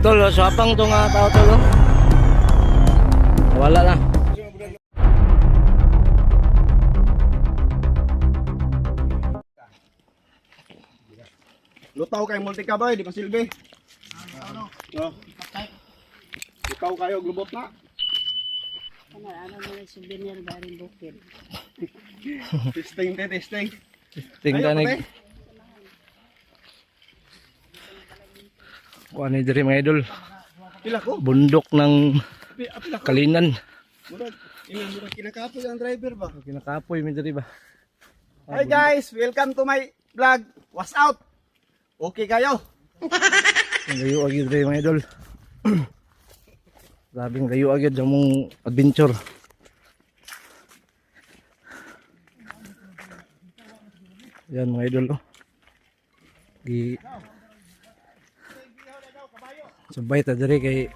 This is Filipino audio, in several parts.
Tol, swapang to nga tao tol. Wala na. Lutaw kay multika boy, di pa silbi. Ano? Lutaw kayo glubot na. Ano mo yung souvenir galing bukid. Testing te, testing. Tingkanig. Kuha ni diri mga idol. Pila ko? Bundok ng Pila ko? Kalinan. Murag, murag kinakapoy ang driver ba? Kinakapoy mi diri ba? Hi guys, welcome to my vlog. What's out? Okay kayo? Layo agad diri mga idol. Grabing layo agad sa mong adventure. Yan mga idol oh. Sabay ta diri kay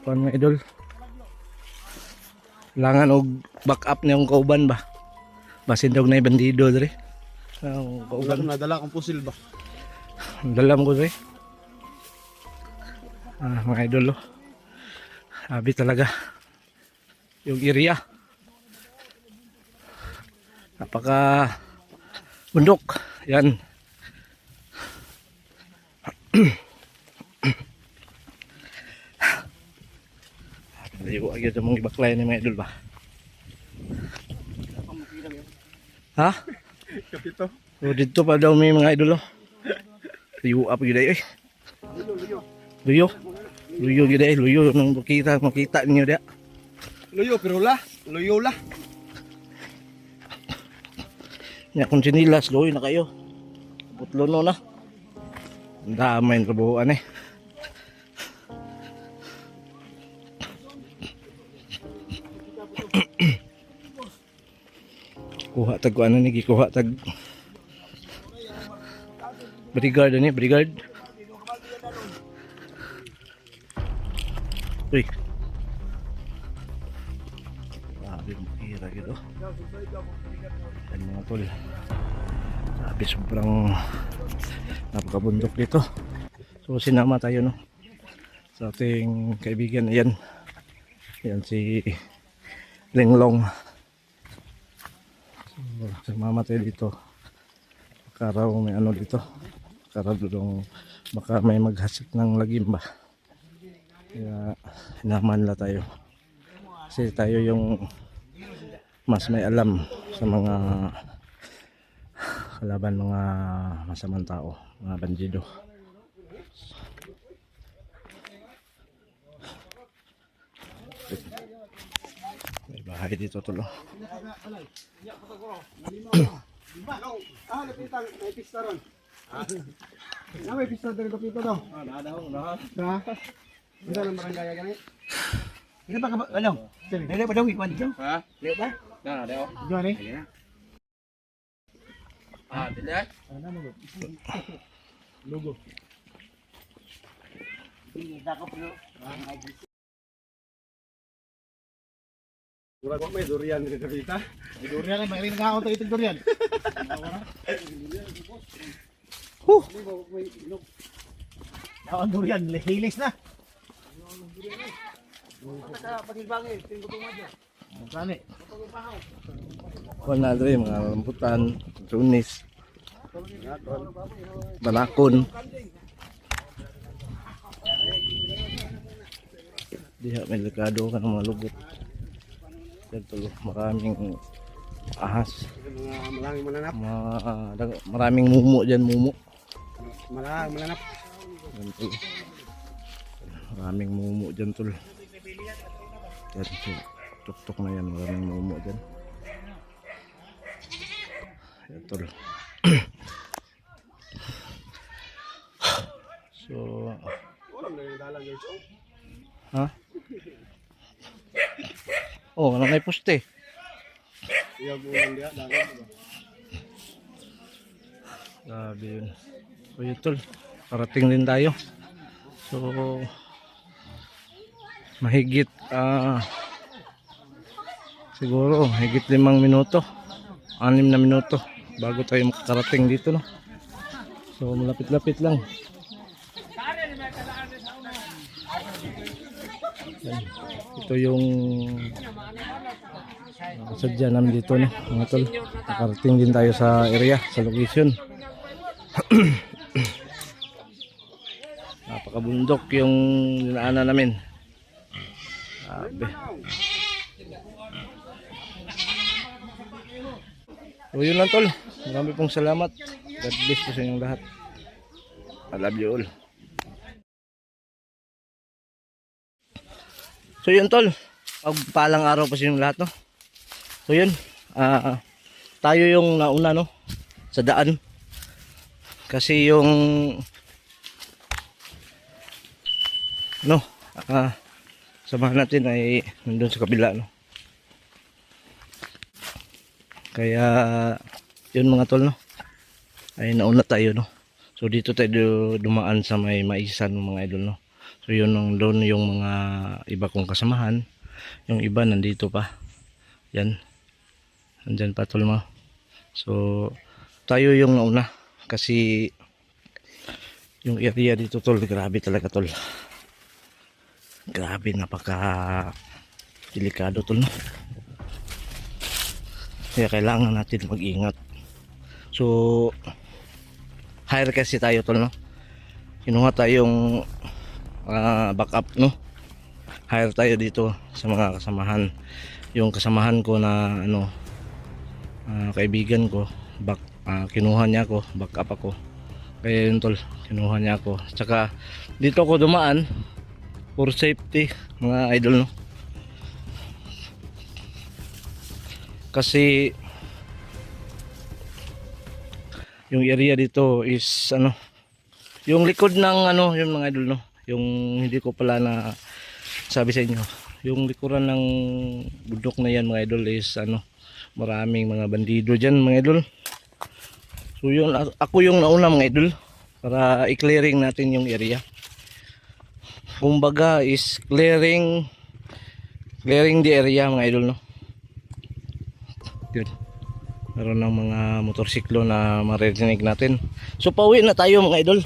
kuan mga idol. Kailangan og backup niyong kauban ba. Basin dog na bandido diri. Ang kauban Nadala akong pusil ba? dalam ko diri. Mga idol oh. Sabi talaga yung area. Napaka bundok. Yan. Layo agad sa mga ibaklay ni mga idol ba? Ha? Kapito. O dito pa daw may mga idol oh. Layo up gid ay. Luyo. Luyo gid ay, luyo nang makita ninyo dia. Luyo pero la, luyo la. Nya kung sinilas loy na kayo. Putlo no na. Ang damay ng trabuhan eh. Kuha tag ano ni gikuha tag bodyguard ani, bodyguard. Uy. Grabe mo hira gitu. Yan mga tol. Sabi sobrang napakabundok dito. So sinama tayo no sa ating kaibigan. Ayan. Yan si Linglong. So sumama tayo dito. Baka raw may ano dito. Baka raw baka may maghasik ng lagim ba. Kaya hinaman lang tayo. Kasi tayo yung mas may alam sa mga kalaban, mga masamang tao, mga bandido. May bahay dito tulo. Lapitan, may pista ron. May pista din kapito daw. Na. Isa lang barangay ganit. Ini pa ano? Dili pa daw ikwan dito. Ha? Dili ba? Na, daw. Diyo ni. Dili. Ano mo? Logo. Ini dako pero. Mura ko may durian dito dito. May durian ay may nga ako itong durian. Ang durian, hilis na. Wala na rin mga rambutan, tunis, balakon. Diha may likado ka ng mga lugot. Dito maraming ahas. Maraming mananap. Maraming mumu dyan, mumu. Maraming mananap. Maraming mumu dyan tol. Yan, tuktok na yan, maraming mumu dyan. Yan tol. So ha? Oh, ano may poste? Grabe yun. So yun tol, parating din tayo. So mahigit siguro higit 5 minuto, 6 na minuto bago tayo makakarating dito no. So malapit-lapit lang. Yan. Ito yung sadya namin dito, no, mga tol. Nakarating din tayo sa area, sa location. Napakabundok yung dinaanan namin. Sabi. So yun lang, tol. Marami pong salamat. God bless po sa inyong lahat. I love you all. So yun, tol. Pagpalang araw pa sa inyong lahat, no. So yun. Tayo yung nauna, no, sa daan. Kasi yung samahan natin ay nandun sa kabila, no. Kaya yun mga tol, no, ay nauna tayo, no. So dito tayo dumaan sa may maisan, mga idol, no. So yun doon yung mga iba kong kasamahan. Yung iba nandito pa. Yan. Andyan pa, tol, mo. So tayo yung nauna kasi yung area dito, tol, grabe talaga, tol. Grabe, napaka delikado, tol, no. Kaya kailangan natin mag-ingat. So hire kasi tayo, tol, no. Kinuha tayong backup, no. Hire tayo dito sa mga kasamahan. Yung kasamahan ko na kaibigan ko, kinuha niya ako, backup ako. Kaya yun, tol, kinuha niya ako. Tsaka dito ako dumaan for safety, mga idol, no. Kasi yung area dito is yung likod ng yung mga idol, no. Yung hindi ko pala na sabi sa inyo, yung likuran ng bundok na yan, mga idol, is maraming mga bandido dyan, mga idol. So yun, ako yung nauna, mga idol, para i-clearing natin yung area. Kumbaga is clearing the area, mga idol, no. Yun. Meron ng mga motorsiklo na maririnig natin. So pauwi na tayo, mga idol.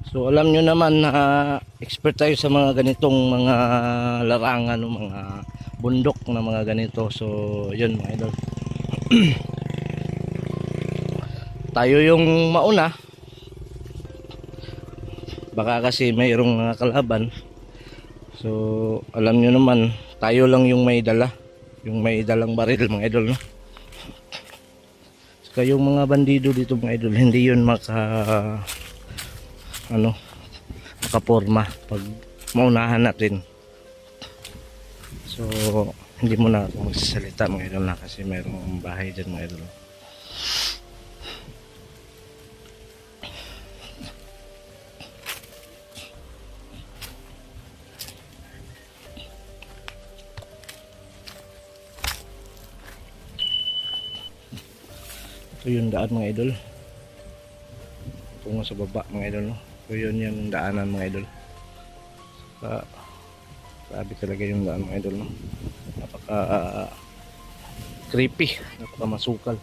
So alam nyo naman na expert tayo sa mga ganitong mga larangan, mga bundok na mga ganito. So yun, mga idol. Tayo yung mauna. Baka kasi mayroong mga kalaban. So alam nyo naman, tayo lang yung may dala, yung may dalang baril, mga idol, no. Saka yung mga bandido dito, mga idol, hindi yun makaporma pag maunahan natin. So hindi mo na ako magsasalita, mga idol, na kasi mayroong bahay dyan, mga idol. Ito yung daan, mga idol, tungo sa baba, mga idol, no. So yun yung daanan, mga idol. Grabe talaga yung daan, mga idol, no. Napaka creepy, napaka masukal.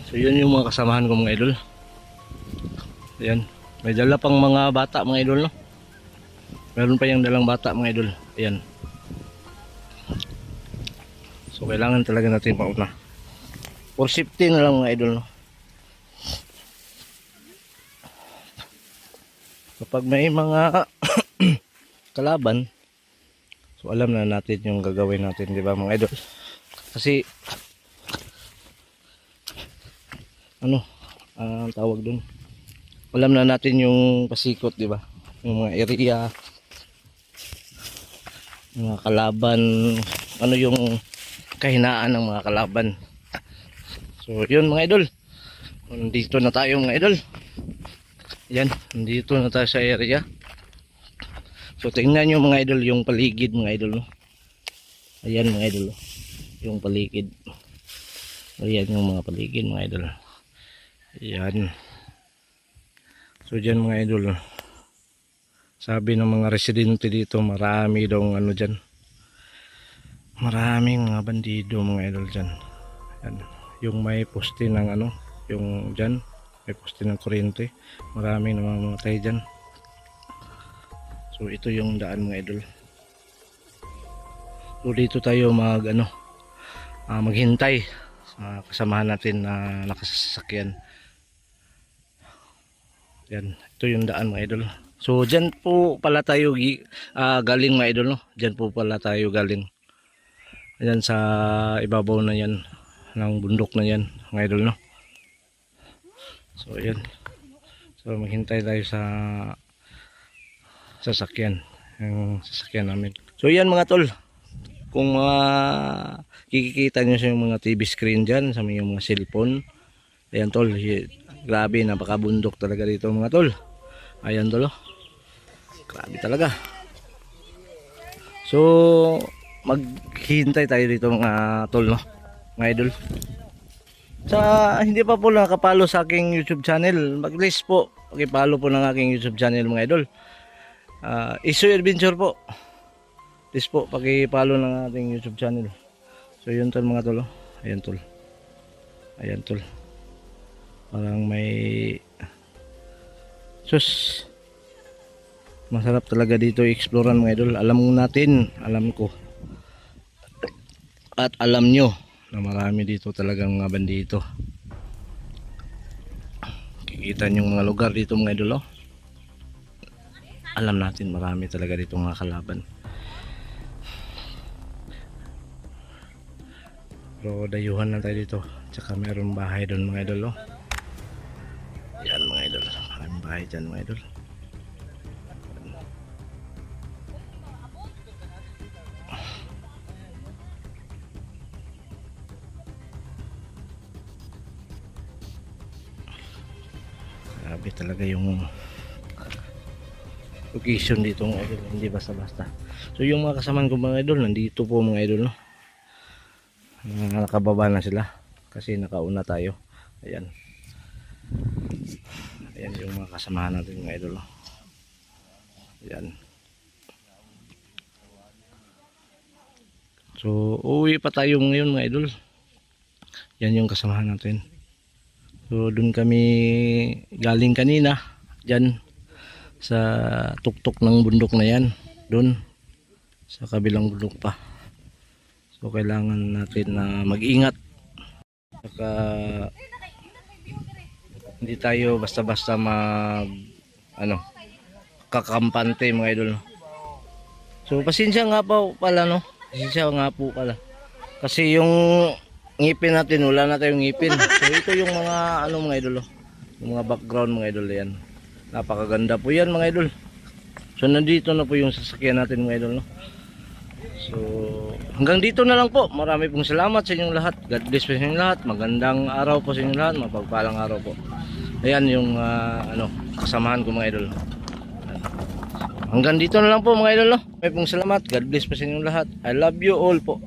So yun yung mga kasamahan ko, mga idol. Ayan, may dala pang mga bata, mga idol, no. Meron pa yung dalang bata, mga idol. Ayan. So kailangan talaga natin mauna. For safety na lang, mga idol, no. Kapag may mga kalaban, so alam na natin yung gagawin natin, di ba, mga idol? Kasi ang tawag dun, alam na natin yung pasikot, di ba? Yung mga area, yung mga kalaban, yung kahinaan ng mga kalaban. So yun, mga idol, nandito na tayo, mga idol. Yan, nandito na tayo sa area. So tingnan nyo, mga idol, yung paligid, mga idol, no? Ayan, mga idol, yung paligid. Ayan yung mga paligid, mga idol. Ayan. So dyan, mga idol, sabi ng mga residente dito, marami daw dyan, maraming mga bandido, mga idol, dyan. Ayan. Yung may poste ng yung dyan, may poste ng kuryente, maraming namamatay dyan. So ito yung daan mga idol. So dito tayo maghintay sa kasamahan natin na nakasasakyan. Yan, ito yung daan mga idol. So dyan po pala tayo galing mga idol, no? Dyan po pala tayo galing. Ayan sa ibabaw na yan ng bundok na yan mga idol, no? So ayan. So maghintay tayo sa sasakyan, yung sasakyan namin. So yan mga tol, kung kikikita nyo sa mga TV screen dyan, sa mga cellphone, ayan tol, grabe, napakabundok talaga dito mga tol. Ayan tol, oh. Grabe talaga. So maghintay tayo dito mga tol, no, mga idol. Sa hindi pa po nakapalo sa aking YouTube channel, mag-list po, paki-follow po ng aking YouTube channel mga idol. Isoy Adventure po. Please po, paki-follow ng ating YouTube channel. So yun tol mga tol, oh. Ayan tol. Ayan tol. Parang may sus. Masarap talaga dito i-explorean mga idol. Alam ko. At alam nyo na marami dito talagang mga bandito. Kikita nyo mga lugar dito mga idol, oh. Alam natin marami talaga dito mga kalaban. Pero dayuhan lang tayo dito. Tsaka mayroong bahay doon mga idol, oh. Yan mga idol. Maraming bahay dyan mga idol. Grabe talaga yung location dito mga idol, hindi basta-basta. So yung mga kasamaan ko mga idol, nandito po mga idol, no? Nakababa na sila kasi nakauna tayo. Ayan. Ayan yung mga kasamahan natin mga idol, no? Ayan. So uuwi pa tayo ngayon mga idol. Yan yung kasamahan natin. So dun kami galing kanina, dyan sa tuktok ng bundok na yan, dun sa kabilang bundok pa. So kailangan natin na mag-ingat. Saka hindi tayo basta-basta kakampante mga idol. So pasensya nga po pala, no? Pasensya nga po pala. Kasi yung ngipin natin, wala na tayong ngipin. So ito yung mga mga idol, yung mga background mga idol yan. Napakaganda po yan mga idol. So nandito na po yung sasakyan natin mga idol, no? So hanggang dito na lang po. Marami pong salamat sa inyong lahat. God bless po sa inyong lahat. Magandang araw po sa inyong lahat. Mapagpalang araw po. Ayan yung kasamahan ko mga idol. Hanggang dito na lang po mga idol, no? May pong salamat. God bless po sa inyong lahat. I love you all po.